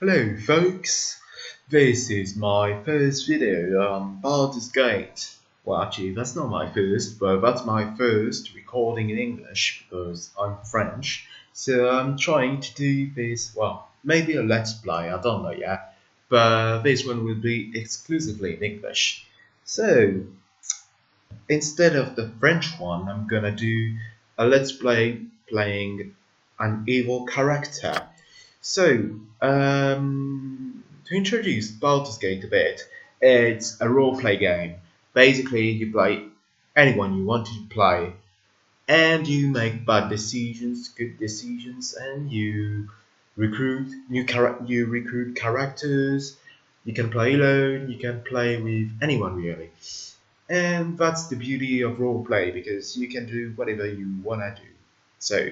Hello folks, this is my first video on Baldur's Gate. Well actually that's not my first, but that's my first recording in English because I'm French. So I'm trying to do this, well maybe a let's play, I don't know yet. But this one will be exclusively in English. So instead of the French one, I'm gonna do a let's play playing an evil character. So, to introduce Baldur's Gate a bit, it's a role-play game. Basically, you play anyone you want to play, and you make bad decisions, good decisions, and you recruit characters. You can play alone. You can play with anyone really, and that's the beauty of roleplay because you can do whatever you wanna do. So,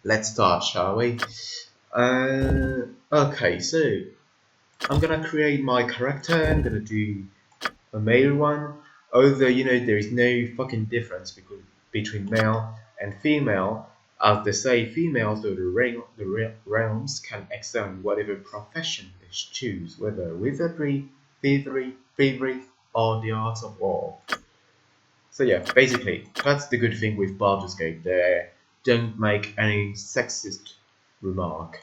let's start, shall we? Okay, so I'm gonna create my character. I'm gonna do a male one. Although there is no fucking difference between male and female. As they say, females or the realms can excel in whatever profession they choose, whether wizardry, thievery, or the arts of war. So yeah, basically, that's the good thing with Baldur's Gate. They don't make any sexist remark.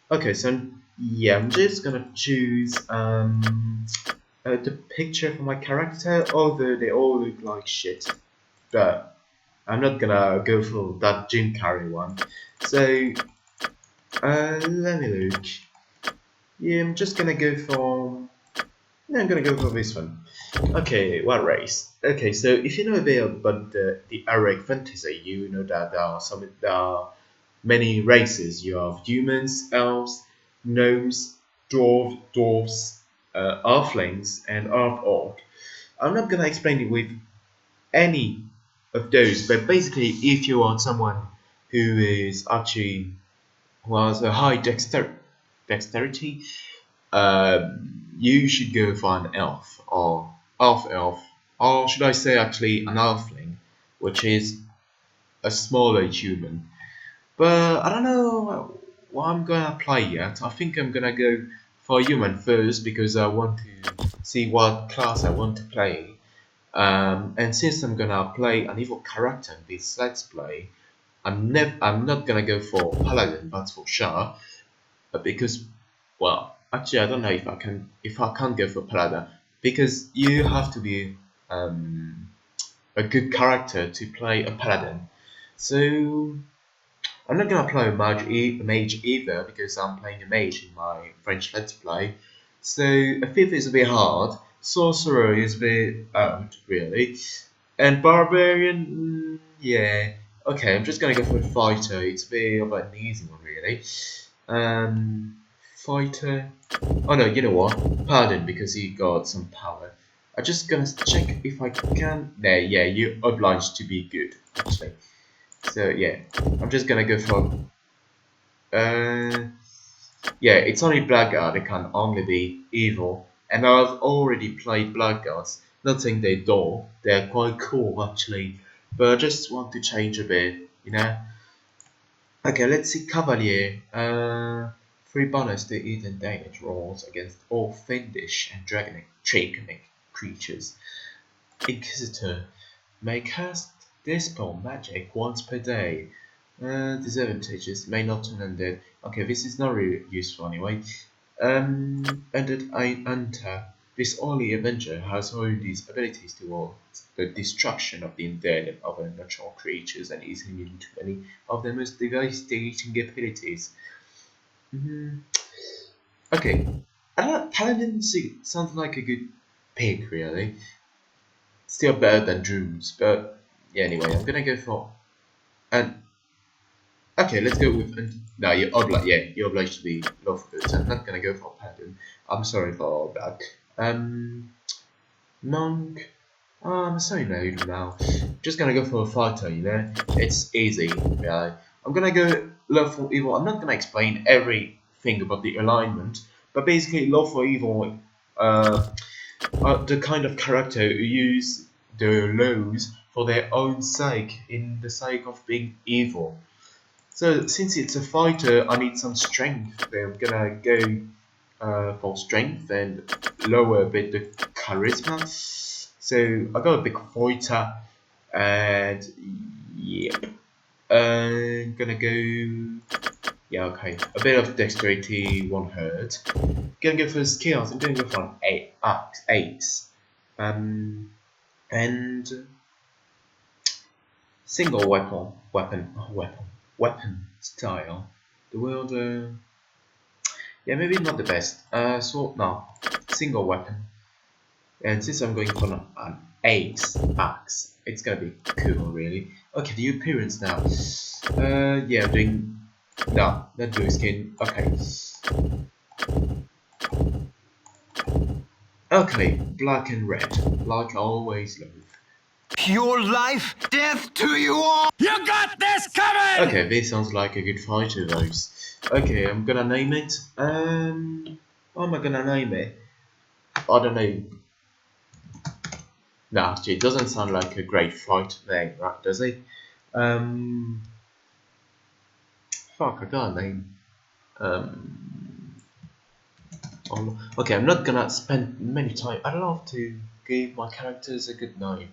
Okay, so yeah, I'm just gonna choose the picture for my character, although they all look like shit. But I'm not gonna go for that Jim Carrey one. So let me look. Yeah, I'm just gonna go for. No, I'm gonna go for this one. Okay, what race? Okay, so if you know a bit about the Arctic fantasy, you know that there are many races. You have humans, elves, gnomes, dwarves, halflings, and half-orc. I'm not gonna explain it with any of those, but basically, if you are someone who is actually who has a high dexterity, you should go for an elf or half elf, or should I say actually an halfling, which is a smaller human. But I don't know what I'm gonna play yet. I think I'm gonna go for human first because I want to see what class I want to play. And since I'm gonna play an evil character in this let's play, I'm not gonna go for paladin, that's for sure. Because well, actually I don't know if I can't go for paladin because you have to be a good character to play a paladin. So I'm not gonna play a mage either because I'm playing a mage in my French Let's Play. So a thief is a bit hard, sorcerer is a bit out really, and barbarian, yeah. Okay, I'm just gonna go for fighter. It's a bit of an easy one really. Fighter. Oh no, you know what? Pardon because he got some power. I'm just gonna check if I can. There, yeah, you're obliged to be good actually. So yeah, I'm just gonna go for yeah, it's only Blackguard that can only be evil, and I've already played Blackguards. Not saying they dull, they're quite cool actually, but I just want to change a bit, you know. Okay, let's see Cavalier. 3 bonus to eat damage rolls against all fiendish and draconic creatures. Inquisitor may cast Dispel magic once per day. Disadvantages may not turn undead. Okay, this is not really useful anyway. Undead Hunter. This early Avenger has honed these abilities towards the destruction of the undead and other natural creatures and is immune to any of their most devastating abilities. Okay, Paladin sounds like a good pick, really. Still better than Druids, but yeah, anyway, I'm gonna go for. And okay, let's go with. No, you're obliged to be lawful good, so I'm not gonna go for Paladin. I'm sorry for that. Monk. I'm so naive now. Just gonna go for a fighter, you know? It's easy, really. I'm gonna go lawful evil. I'm not gonna explain everything about the alignment, but basically, lawful evil the kind of character who use the laws for their own sake, in the sake of being evil. So since it's a fighter, I need some strength. So I'm gonna go for strength and lower a bit the charisma. So I got a big fighter, and yep, gonna go. Yeah, okay. A bit of dexterity won't hurt. Gonna go for skills. I'm gonna go for an axe. And single weapon style. The world. Yeah, maybe not the best. Sword now. Single weapon. And since I'm going for an axe, it's gonna be cool, really. Okay, the appearance now. Yeah, doing. No, not doing skin. Okay. Okay, black and red, like I always love. Your life, death to you all! You got this coming! Okay, this sounds like a good fight of those. Okay, I'm gonna name it. What am I gonna name it? I don't know. No, actually, it doesn't sound like a great fight name, right? Does it? Fuck, I got a name. Okay, I'm not gonna spend many time. I love to give my characters a good name.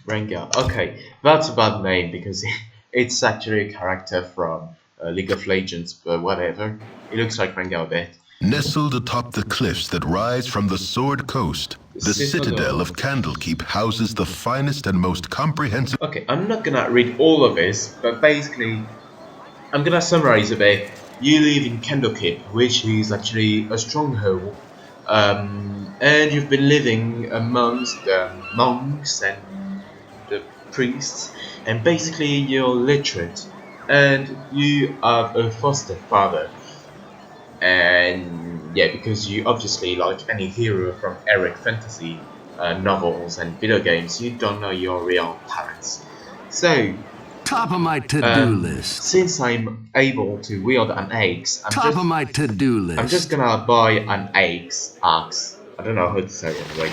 Rengar. Okay, that's a bad name because it's actually a character from League of Legends, but whatever. It looks like Rengar a bit. Nestled atop the cliffs that rise from the Sword Coast, the citadel of Candlekeep houses the finest and most comprehensive... Okay, I'm not gonna read all of this, but basically, I'm gonna summarize a bit. You live in Candlekeep, which is actually a stronghold, and you've been living amongst the monks and the priests, and basically you're literate, and you have a foster father. And yeah, because you obviously, like any hero from Eric fantasy novels and video games, you don't know your real parents. So Top of my to-do list. since I'm able to wield an axe, Top of my to-do list. I'm just gonna buy an axe. I don't know how to say it anyway.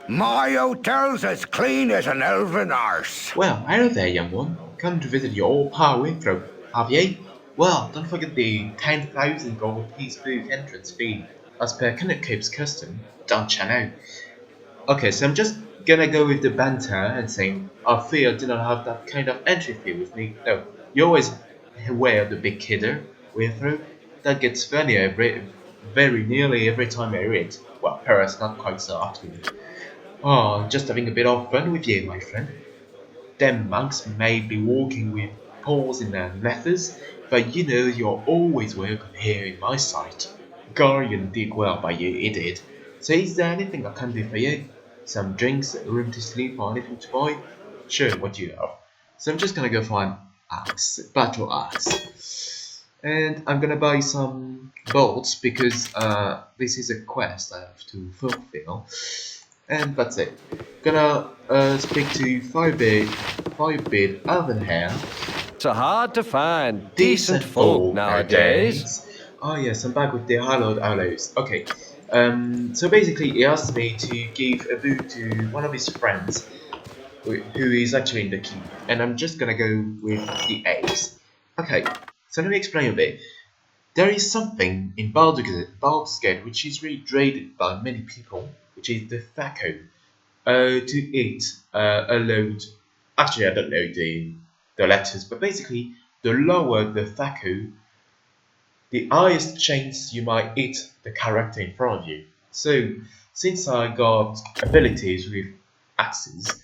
My hotel's as clean as an elven arse. Well, hello there, young one. Come to visit your old pal Winthrop, have ye? Well, don't forget the 10,000 gold piece booth entrance fee, as per Candlekeep's custom, don't you know? Okay, so I'm just gonna go with the banter and saying, I fear I do not have that kind of entry fee with me. No, you always wear the big kidder, Winthrop. That gets funnier very nearly every time I read. Well, perhaps not quite so often. Oh, just having a bit of fun with you, my friend. Them monks may be walking with paws in their methods, but you know you're always welcome here in my sight. Guardian did well by you, he did. So is there anything I can do for you? Some drinks, a room to sleep, or anything to buy? Sure, what do you have? So I'm just gonna go for an axe, battle axe. And I'm gonna buy some bolts because this is a quest I have to fulfill. And that's it. Gonna speak to Firebird Alvenhair. So hard to find decent folk nowadays. Oh yes, I'm back with the Hallowed Aloes. Okay. So basically he asked me to give a boot to one of his friends who is actually in the keep. And I'm just gonna go with the axe. Okay, so let me explain a bit. There is something in Baldur's which is really dreaded by many people, which is the thaco. To eat a load. Actually, I don't know the letters, but basically, the lower the thaco, the highest chance you might hit the character in front of you. So, since I got abilities with axes,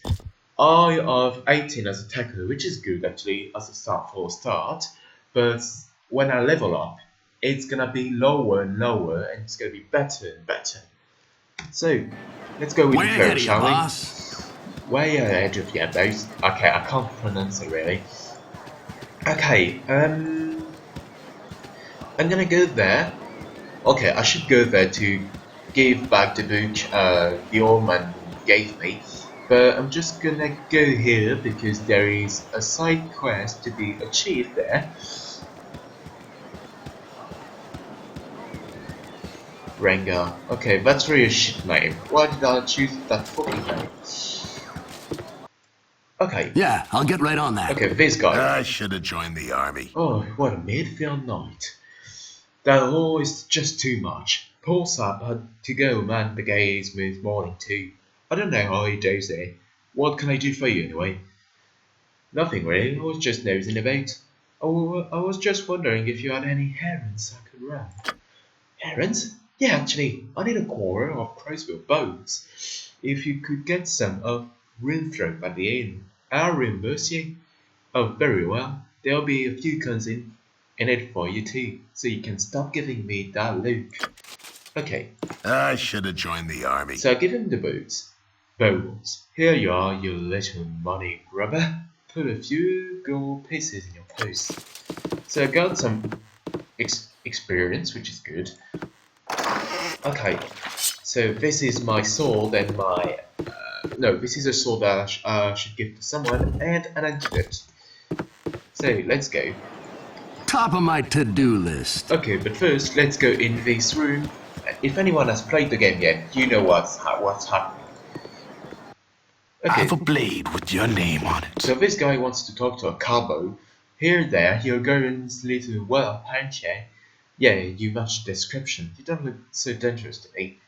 I have 18 as a tackle, which is good actually as a start. But when I level up, it's gonna be lower and lower, and it's gonna be better and better. So, let's go with the code, shall we? Way ahead of you, boss. Okay, I can't pronounce it really. Okay, I'm gonna go there. Okay, I should go there to give back the book the old man gave me. But I'm just gonna go here because there is a side quest to be achieved there. Rengar. Okay, that's really a shit name. Why did I choose that fucking name? Okay. Yeah, I'll get right on that. Okay, this guy. I should have joined the army. Oh, what a midfield night. That law is just too much. Poor Sap had to go man the gaze with morning too. I don't know how he does it. What can I do for you anyway? Nothing really, I was just nosing about. I was just wondering if you had any errands I could run. Errands? Yeah, actually, I need a quarter of crossbow bows. If you could get some of Winthrop at the inn, I'll reimburse you. Oh, very well. There'll be a few guns in it for you too, so you can stop giving me that look. Okay. I should have joined the army. So I give him the boots. Bowls. Here you are, you little money grubber. Put a few gold pieces in your purse. So I got some experience, which is good. Okay. So this is my sword and my... no, this is a sword that I should give to someone and an antidote. So let's go. Top of my to-do list. Okay, but first let's go in this room. If anyone has played the game yet, you know what's happening. Okay. I have a blade with your name on it. So this guy wants to talk to a cowboy. Here, there, you're going a little well, aren't you? Yeah, you match the description. You don't look so dangerous to me.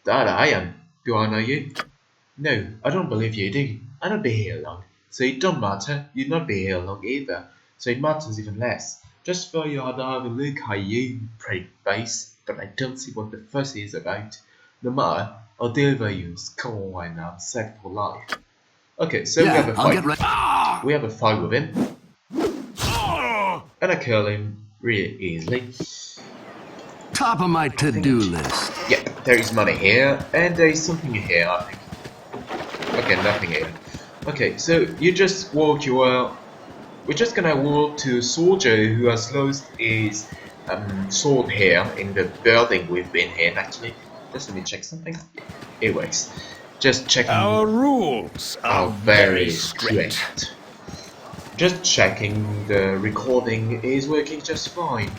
That I am. Do I know you? No, I don't believe you do. I don't be here long. So it don't matter. You'd not be here long either. So it matters even less. Just for you to have a look at you, pretty face. But I don't see what the fuss is about. No matter, I'll deliver you skull and I'm set for life. Okay, so yeah, we have a I'll fight. get right. We have a fight with him. And I kill him really easily. Top of my to-do list. Yep, there is money here, and there is something here, I think. Okay, nothing here. Okay, so you just walk your... We're just gonna walk to a soldier who has lost his sword here in the building we've been in, actually. Just let me check something. It works. Just checking. Our rules are very strict. Just checking the recording is working just fine.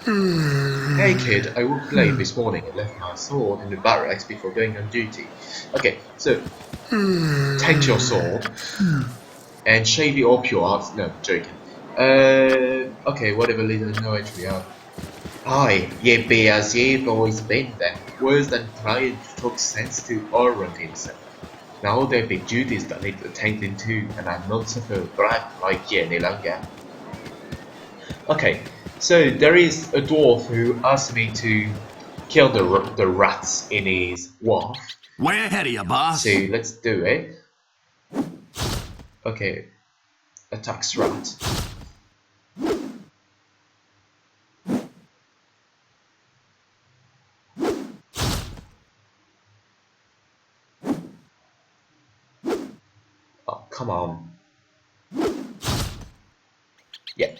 Hey kid, I woke late this morning and left my sword in the barracks before going on duty. Okay, so take your sword and shave it off your arms. No, joking. Okay, whatever little knowledge we have. Aye, ye be as ye've always been then, worse than trying to talk sense to Orrund himself. Now there be duties that need attending to, and I'm not such a brat like ye any longer. Okay, so there is a dwarf who asked me to kill the rats in his wharf. Way ahead of you, boss. So let's do it. Okay, attacks rat. Come on. Yeah.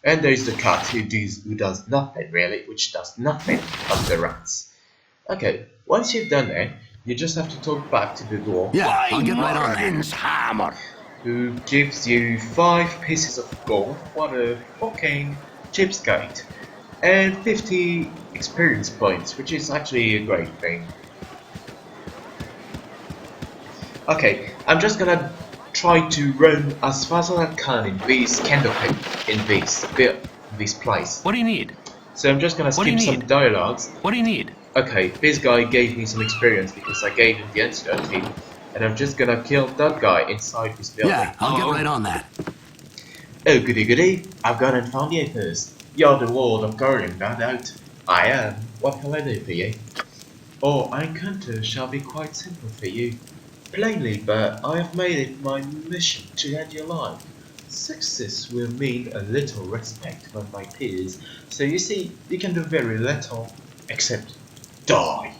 And there's the cat who does nothing really, which does nothing of the rats. Okay, once you've done that, you just have to talk back to the dwarf. Yeah, I'll get right on that. Hammer. Who gives you 5 pieces of gold. What a fucking cheapskate. And 50 experience points, which is actually a great thing. Okay, I'm just gonna try to run as fast as I can in this candlepin, in this place. What do you need? So I'm just gonna skip some dialogues. What do you need? Okay, this guy gave me some experience because I gave him the antidote key, and I'm just gonna kill that guy inside this building. Yeah, I'll get right on that. Oh goody goody, I've gone and found you first. You're the Lord of Gorim, no doubt. I am. What can I do for you? Our encounter shall be quite simple for you. Plainly, but I have made it my mission to end your life. Success will mean a little respect from my peers, so you see, you can do very little, except die.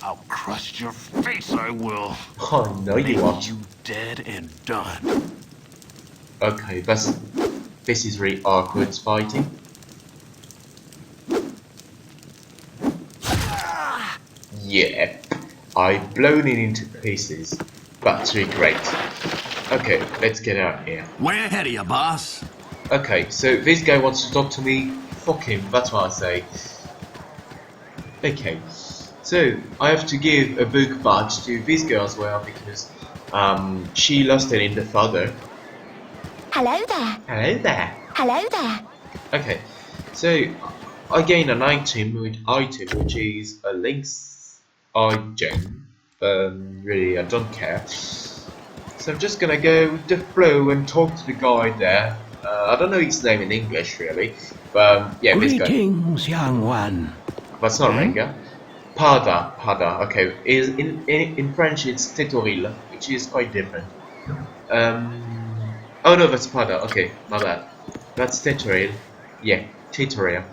I'll crush your face, I will. I know you won't. You dead and done. Okay, this is really awkward fighting. Yeah, I've blown it into pieces. That's really great. Okay, let's get out of here. Way ahead of you, boss. Okay, so this guy wants to talk to me. Fuck him, that's what I say. Okay, so I have to give a book badge to this girl as well because she lost it in the father. Hello there. Hello there. Hello there. Okay, so I gain an item which is a Link's eye gem, but really I don't care. So I'm just gonna go with the flow and talk to the guy there. I don't know his name in English really, but yeah, this guy. Greetings, young one. But it's not Renga. Pada. Okay, is in French it's Tetoril, which is quite different. Oh no, that's Pada. Okay, my bad. That's Tetoril. Yeah, Tetoril.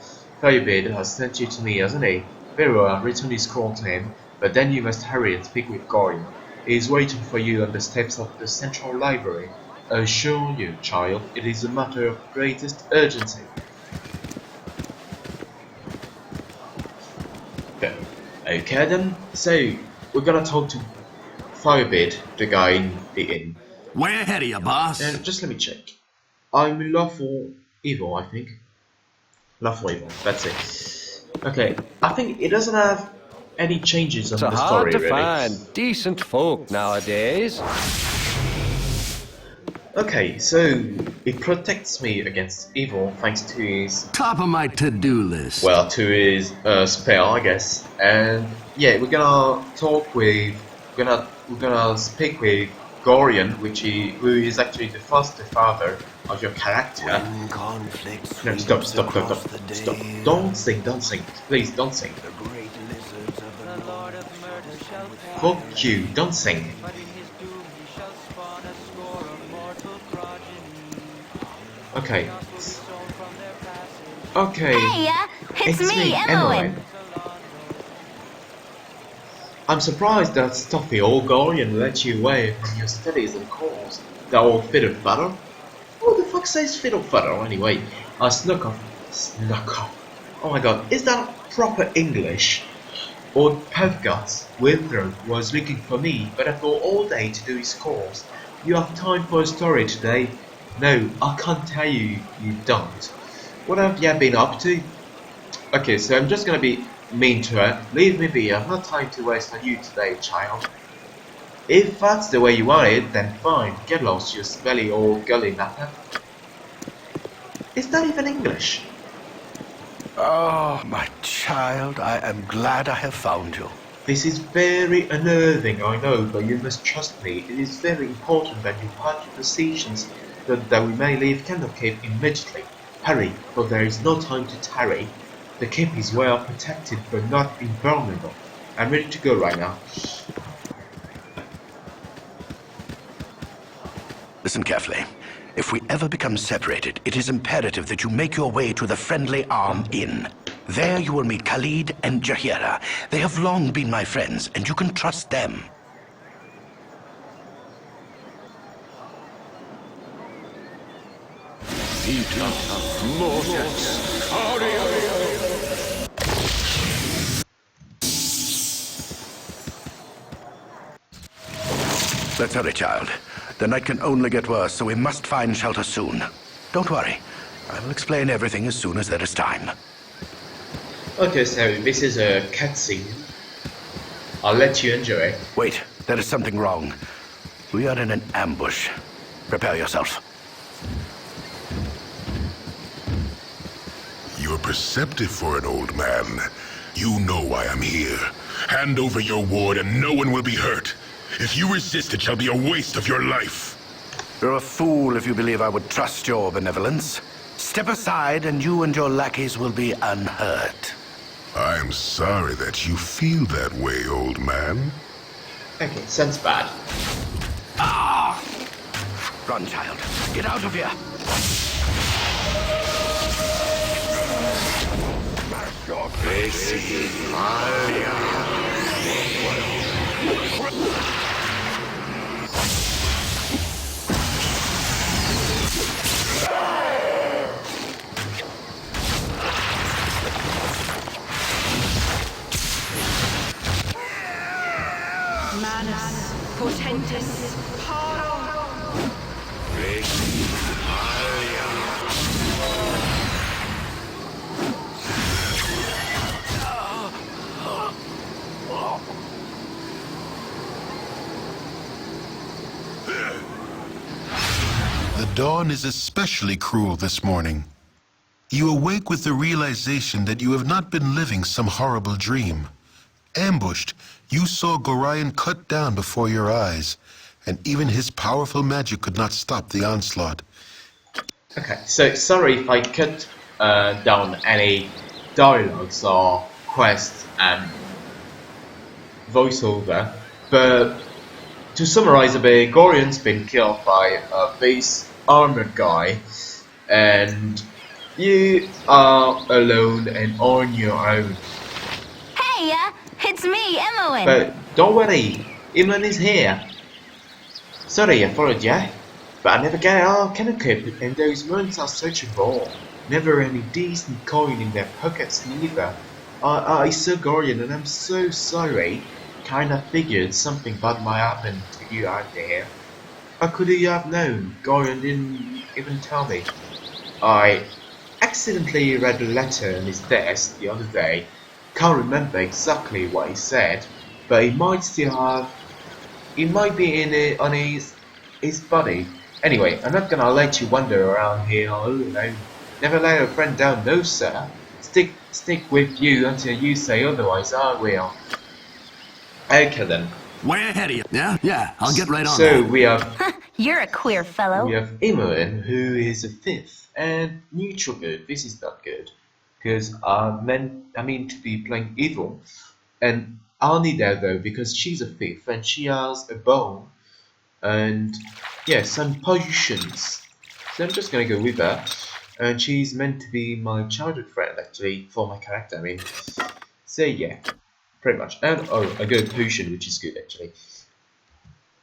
Firebird has sent you to me, hasn't he? Very well, return his call to him, but then you must hurry and speak with Gorin. He is waiting for you on the steps of the Central Library. I assure you, child, it is a matter of greatest urgency. Okay then, so we're gonna talk to Firebird, the guy in the inn. Way ahead of you, boss. And just let me check. I'm lawful evil, I think. Lawful evil, that's it. Okay, I think it doesn't have any changes on It's the hard story to really. find decent folk nowadays. Okay, so it protects me against evil thanks to his, Top of my to-do list. well, to his spell, I guess. And yeah, we're gonna speak with Gorian, who is actually the foster father of your character. No, stop. Don't sing. Please, don't sing. Fuck you, don't sing. Okay. Hey, it's me, Emmeline. I'm surprised that stuffy old Gorian let you away from your studies and calls. That old fiddle faddle? Who the fuck says fiddle faddle anyway? I snuck off. Oh my god, is that proper English? Old Pevguts Winthrop was looking for me, but I've got all day to do his calls. You have time for a story today? No, I can't tell you, you don't. What have you been up to? Okay, so I'm just gonna be mean to her. Leave me be, I've not time to waste on you today, child. If that's the way you want it, then fine. Get lost, you smelly old gully napper. Is that even English? Oh, my child, I am glad I have found you. This is very unnerving, I know, but you must trust me. It is very important that you part your decisions, that we may leave Candlecape immediately. Hurry, for there is no time to tarry. The cape is well protected, but not invulnerable. I'm ready to go right now. Listen carefully. If we ever become separated, it is imperative that you make your way to the Friendly Arm Inn. There you will meet Khalid and Jahira. They have long been my friends, and you can trust them. Let's hurry, child. The night can only get worse, so we must find shelter soon. Don't worry. I will explain everything as soon as there is time. Okay, so this is a cutscene. I'll let you enjoy it. Wait, there is something wrong. We are in an ambush. Prepare yourself. You're perceptive for an old man. You know why I'm here. Hand over your ward and no one will be hurt. If you resist, it shall be a waste of your life. You're a fool if you believe I would trust your benevolence. Step aside and you and your lackeys will be unhurt. I'm sorry that you feel that way, old man. Okay, sounds bad. Run, child. Get out of here. Manus, Potentis, Paro. The Dawn is especially cruel this morning. You awake with the realization that you have not been living some horrible dream. Ambushed, you saw Gorion cut down before your eyes, and even his powerful magic could not stop the onslaught. Okay, so sorry if I cut down any dialogues or quests and voiceover, but to summarize a bit, Gorion's been killed by a base armored guy, and you are alone and on your own. Hey, it's me, Emily. But don't worry, Imran is here. Sorry, I followed you, but I never get our Kennekeep, and those months are such a bore. Never any decent coin in their pockets neither. I saw Gorion and I'm so sorry. Kinda figured something bad might happen to you out there. How could you have known? Gorion didn't even tell me. I accidentally read a letter on his desk the other day. Can't remember exactly what he said, but he might still have. It might be in it on his body. Anyway, I'm not gonna let you wander around here all alone. Never let a friend down, no sir. Stick with you until you say otherwise. I will. Okay then. Way ahead of you. Yeah, I'll get right on So that. we have You're a queer fellow. Imoen, who is a fifth, and neutral good. This is not good, because I mean to be playing evil, and I'll need her though because she's a fifth and she has a bow, and yeah, some potions. So I'm just gonna go with her, and she's meant to be my childhood friend actually for my character. I mean, so yeah. Pretty much. And oh, I got a potion, which is good actually.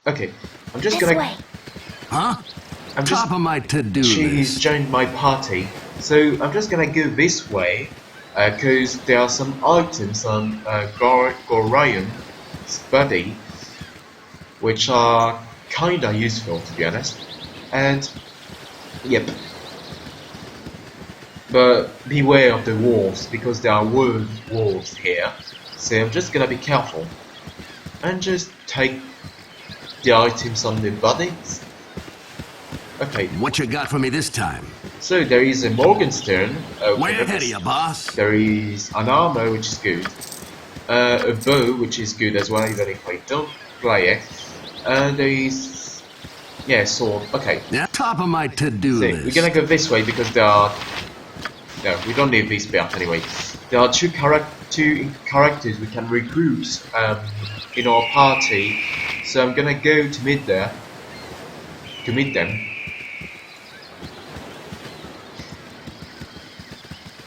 Okay, I'm just This gonna. way. Huh? I'm just. Top of my to-do She's list. joined my party, so I'm just gonna go this way, because there are some items on Gorion's body, which are kinda useful to be honest. And yep. But beware of the wolves because there are wolves here. So I'm just gonna be careful and just take the items on the bodies. Okay, What you got for me this time? so there is a Morgenstern. Way ahead of you, boss. There is an armor which is good, a bow which is good as well even if I don't play it. There is sword. Okay, Yeah, top of my to-do so list. we're gonna go this way because there are. No, we don't need this bit anyway. There are two characters we can recruit in our party, so I'm gonna go to meet them.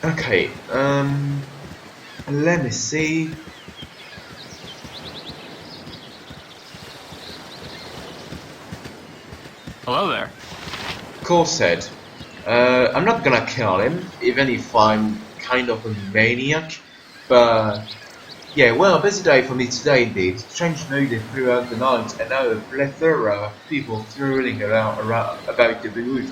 Okay, let me see. Hello there. Corsaid. I'm not gonna kill him, even if I'm kind of a maniac, but yeah, well, a busy day for me today indeed. Strange mood throughout the night, and now a plethora of people strolling around about the wood.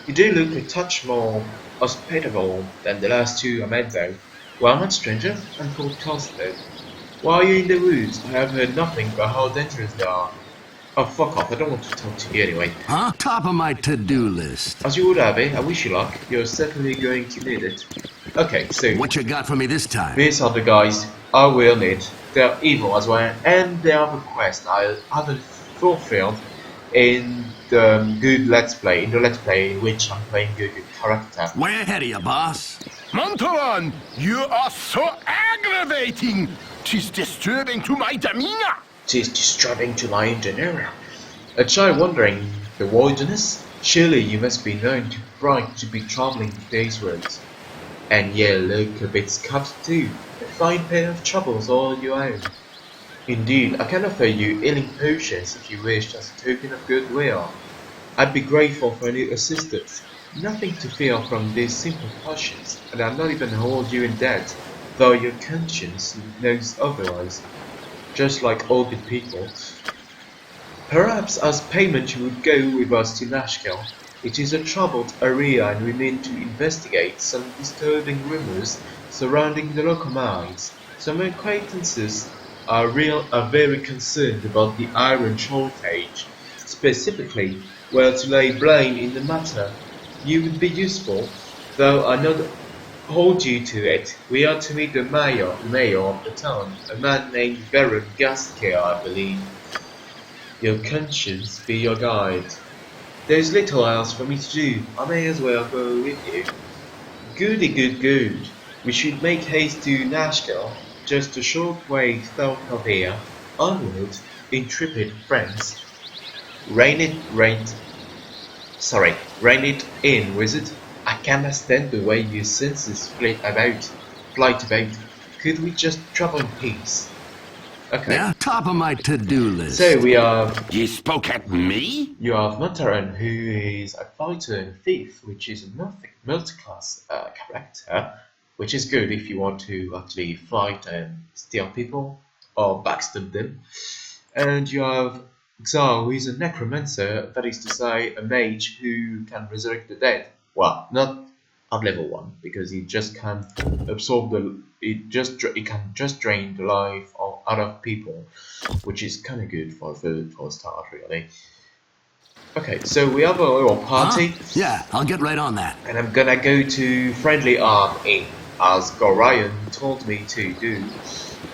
You do look a touch more hospitable than the last two I met though. Well, I'm not stranger, I'm called Corsaid. Why are you in the woods? I have heard nothing but how dangerous they are. Oh, fuck off, I don't want to talk to you anyway. Huh? Top of my to-do list. As you would, Abby, I wish you luck. You're certainly going to need it. Okay, so What you got for me this time? these are the guys I will need. They're evil as well, and they have a quest I haven't fulfilled in the Let's Play in which I'm playing a good character. Way ahead of you, boss. Montalon, you are so aggravating. 'Tis disturbing to my demeanor. Tis disturbing to my engineer. A child wandering the wilderness? Surely you must be known too bright to be traveling today's roads. And yeah, look a bit scut too. A fine pair of troubles all your own. Indeed, I can offer you healing potions if you wish as a token of goodwill. I'd be grateful for any assistance. Nothing to fear from these simple potions, and I'll not even hold you in debt, though your conscience knows otherwise. Just like all good people. Perhaps as payment you would go with us to Nashkel. It is a troubled area and we mean to investigate some disturbing rumors surrounding the local mines. Some acquaintances are very concerned about the iron shortage. Specifically, were to lay blame in the matter, you would be useful, though I not hold you to it. We are to meet the mayor of the town, a man named Baron Gaskia, I believe. Your conscience be your guide. There's little else for me to do. I may as well go with you. Goody good. We should make haste to Nashville, just a short way south of here. Onward, intrepid friends. Rein it in, wizard. I cannot stand the way your senses flight about. Could we just travel in peace? Okay. Yeah, top of my to-do list. So we have You spoke at me? you have Mataran, who is a fighter and thief, which is a multi-class character, which is good if you want to actually fight and steal people or backstab them. And you have Xar, who is a necromancer, that is to say, a mage who can resurrect the dead. Well, not at level 1, because he just can absorb he can just drain the life out of people, which is kind of good for a start, really. Okay, so we have a little party. Huh? Yeah, I'll get right on that. And I'm gonna go to Friendly Arm Inn, as Gorion told me to do.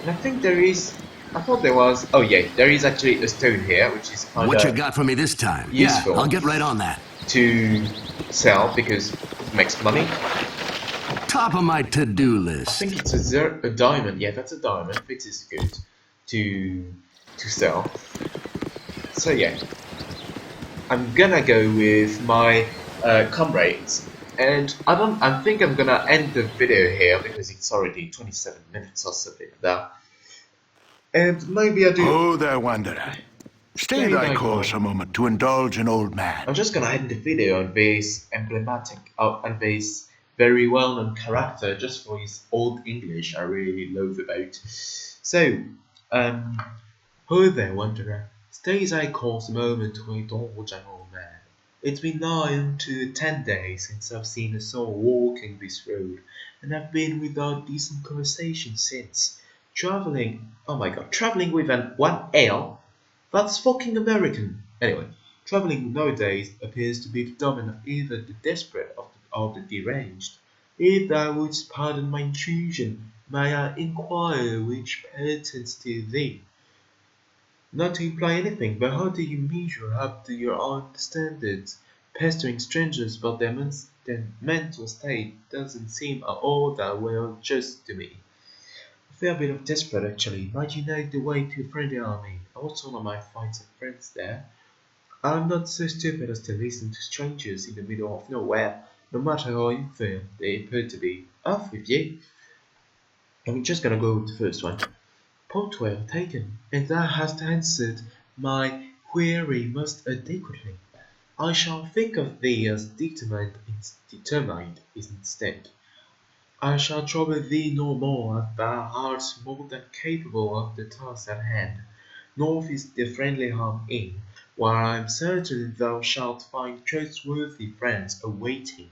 And I think I thought there was, oh yeah, there is actually a stone here, which is kind What you of got for me this time? useful. Yeah, I'll get right on that. to sell because it makes money. Top of my to-do I list. think it's a diamond. Yeah, that's a diamond. This is good to sell. So yeah, I'm gonna go with my comrades, and I think I'm gonna end the video here because it's already 27 minutes or something like that. And maybe I do. Oh there, wanderer. Stay thy course a moment to indulge an old man. I'm just gonna end the video on this on this very well-known character, just for his old English I really love about. So, ho there, wanderer. Stay thy course a moment to indulge an old man. It's been nigh unto 10 days since I've seen a soul walking this road, and I've been without decent conversation since. Traveling with one ale? That's fucking American. Anyway, traveling nowadays appears to be the domain of either the desperate or the deranged. If thou wouldst pardon my intrusion, may I inquire which pertains to thee? Not to imply anything, but how do you measure up to your own standards? Pestering strangers about their mental state doesn't seem at all that well just to me. A fair bit of desperate, actually. Might you know the way to a friendly army? I also know my find some friends there. I'm not so stupid as to listen to strangers in the middle of nowhere, no matter how infirm they appear to be. Off with you. I'm just gonna go with the first one. Point well taken, and thou hast answered my query most adequately. I shall think of thee as determined instead. I shall trouble thee no more, as thou art more than capable of the task at hand. North is the friendly Harm Inn, where I am certain thou shalt find trustworthy friends awaiting.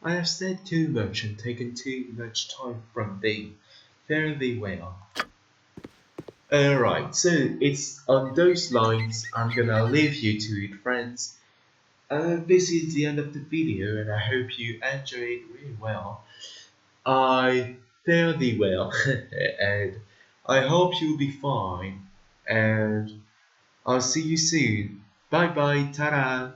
I have said too much and taken too much time from thee. Fare thee well. Alright, so it's on those lines I'm gonna leave you to it, friends. This is the end of the video, and I hope you enjoyed it really well. I fare thee well, and I hope you'll be fine, and I'll see you soon. Bye bye, ta-da!